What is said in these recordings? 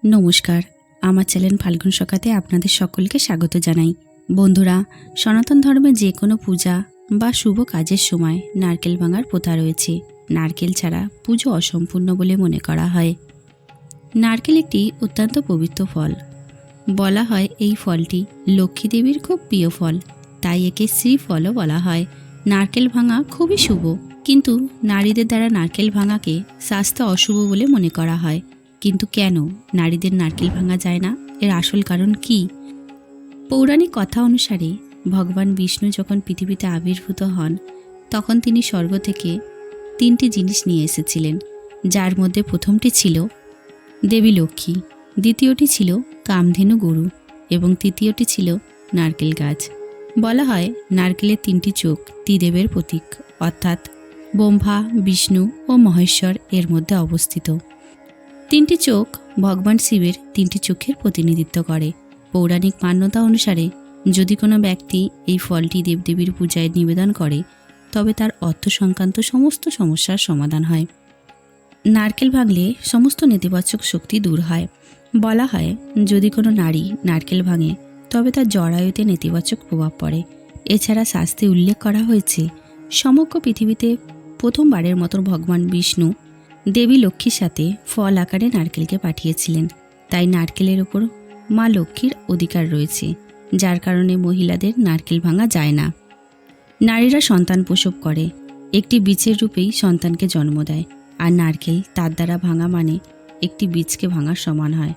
নমস্কার, আমার চ্যানেল ফাল্গুন সখাতে আপনাদের সকলকে স্বাগত জানাই। বন্ধুরা, সনাতন ধর্মে যে কোনো পূজা বা শুভ কাজের সময় নারকেল ভাঙার প্রথা রয়েছে। নারকেল ছাড়া পুজো অসম্পূর্ণ বলে মনে করা হয়। নারকেল একটি অত্যন্ত পবিত্র ফল। বলা হয় এই ফলটি লক্ষ্মী দেবীর খুব প্রিয় ফল, তাই একে শ্রীফলও বলা হয়। নারকেল ভাঙা খুবই শুভ, কিন্তু নারীদের দ্বারা নারকেল ভাঙাকে স্বাস্থ্য অশুভ বলে মনে করা হয়। কিন্তু কেন নারীদের নারকেল ভাঙা যায় না? এর আসল কারণ কি? পৌরাণিক কথা অনুসারে ভগবান বিষ্ণু যখন পৃথিবীতে আবির্ভূত হন, তখন তিনি স্বর্গ থেকে 3টি জিনিস নিয়ে এসেছিলেন, যার মধ্যে প্রথমটি ছিল দেবী লক্ষ্মী, দ্বিতীয়টি ছিল কামধেনু গরু এবং তৃতীয়টি ছিল নারকেল গাছ। বলা হয় নারকেলের 3টি চোখ ত্রিদেবের প্রতীক, অর্থাৎ ব্রহ্মা, বিষ্ণু ও মহেশ্বর এর মধ্যে অবস্থিত। 3টি চোখ ভগবান শিবের 3টি চোখের প্রতিনিধিত্ব করে। পৌরাণিক মান্যতা অনুসারে যদি কোনো ব্যক্তি এই ফলটি দেবদেবীর পূজায় নিবেদন করে, তবে তার অর্থ সংক্রান্ত সমস্ত সমস্যার সমাধান হয়। নারকেল ভাঙলে সমস্ত নেতিবাচক শক্তি দূর হয়। বলা হয় যদি কোনো নারী নারকেল ভাঙে, তবে তার জরায়ুতে নেতিবাচক প্রভাব পড়ে। এছাড়া শাস্ত্রে উল্লেখ করা হয়েছে সমগ্র পৃথিবীতে প্রথমবারের মতো ভগবান বিষ্ণু দেবী লক্ষ্মীর সাথে ফল আকারে নারকেলকে পাঠিয়েছিলেন। তাই নারকেলের ওপর মা লক্ষ্মীর অধিকার রয়েছে, যার কারণে মহিলাদের নারকেল ভাঙা যায় না। নারীরা সন্তান প্রসব করে, একটি বীজের রূপেই সন্তানকে জন্ম দেয়, আর নারকেল তার দ্বারা ভাঙা মানে একটি বীজকে ভাঙার সমান হয়।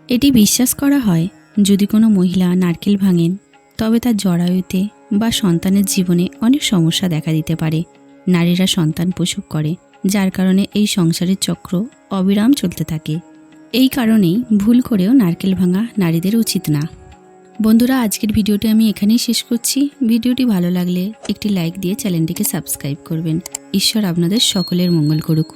এটি বিশ্বাস করা হয় যদি কোনো মহিলা নারকেল ভাঙেন, তবে তার জরায়ুতে বা সন্তানের জীবনে অনেক সমস্যা দেখা দিতে পারে। নারীরা সন্তান প্রসব করে, যার কারণে এই সংসারের চক্র অবিরাম চলতে থাকে। এই কারণেই ভুল করেও নারকেল ভাঙা নারীদের উচিত না। বন্ধুরা, আজকের ভিডিওটি আমি এখানেই শেষ করছি। ভিডিওটি ভালো লাগলে একটি লাইক দিয়ে চ্যানেলটিকে সাবস্ক্রাইব করবেন। ঈশ্বর আপনাদের সকলের মঙ্গল করুক।